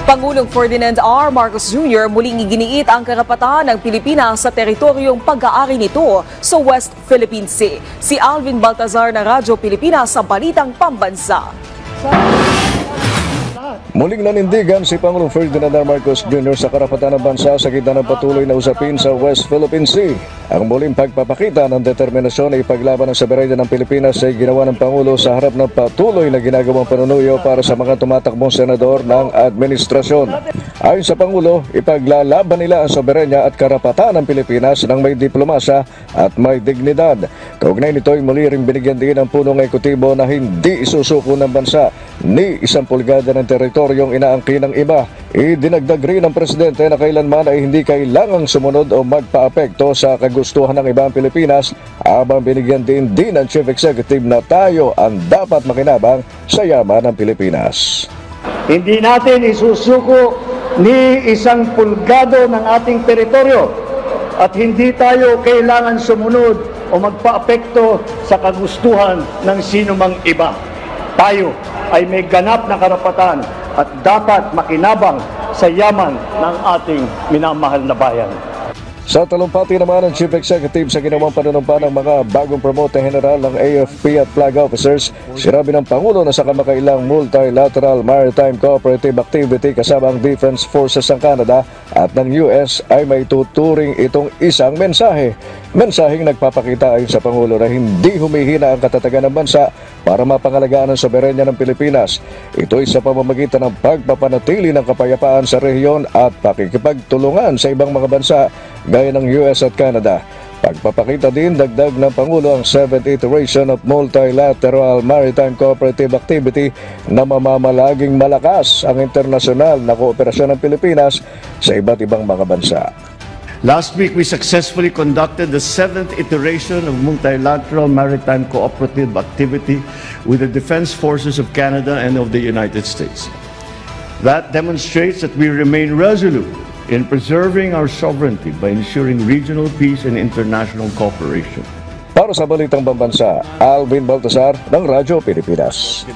Pangulong Ferdinand R. Marcos Jr. muling iginiit ang karapatan ng Pilipinas sa teritoryong pag-aari nito sa West Philippine Sea. Si Alvin Baltazar ng Radyo Pilipinas sa Balitang Pambansa. Muling nanindigan si Pangulong Ferdinand R. Marcos Jr. sa karapatan ng bansa sa gitna ng patuloy na usapin sa West Philippine Sea. Ang muling pagpapakita ng determinasyon na ipaglaban ng soberanya ng Pilipinas ay ginawa ng Pangulo sa harap ng patuloy na ginagawang panunuyo para sa mga tumatakbong senador ng administrasyon. Ayon sa Pangulo, ipaglalaban nila ang soberanya at karapatan ng Pilipinas ng may diplomasya at may dignidad. Kaugnay nito ay muli ring binigyan din ng punong ekutibo na hindi isusuko ng bansa ni isang pulgada ng teritoryong inaangkin ng iba. Idinagdag rin ng Presidente na kailanman ay hindi kailangang sumunod o magpa-apekto sa kagustuhan ng ibang Pilipinas, habang binigyan din ng Chief Executive na tayo ang dapat makinabang sa yaman ng Pilipinas. Hindi natin isusuko ni isang pulgado ng ating teritoryo at hindi tayo kailangan sumunod o magpa-apekto sa kagustuhan ng sinumang iba. Tayo ay may ganap na karapatan at dapat makinabang sa yaman ng ating minamahal na bayan. Sa talumpati naman ng Chief Executive sa ginawang panunumpa ng mga bagong promote general ng AFP at flag officers, sinabi ng Pangulo na sa kamakailang multilateral maritime cooperative activity kasama ang Defense Forces ng Canada at ng US ay may tuturing itong isang mensahe. Mensaheng nagpapakita ayon sa Pangulo na hindi humihina ang katatagan ng bansa para mapangalagaan ang soberanya ng Pilipinas. Ito ay sa pamamagitan ng pagpapanatili ng kapayapaan sa rehiyon at pakikipagtulungan sa ibang mga bansa gaya ng US at Canada. Pagpapakita din dagdag ng Pangulo ang 7th iteration of multilateral maritime cooperative activity na mamamalaging malakas ang internasyonal na kooperasyon ng Pilipinas sa iba't ibang mga bansa. Last week, we successfully conducted the 7th iteration of multilateral maritime cooperative activity with the Defense Forces of Canada and of the United States. That demonstrates that we remain resolute in preserving our sovereignty by ensuring regional peace and international cooperation. Para sa Balitang Pambansa, Alvin Baltazar ng Radyo Pilipinas.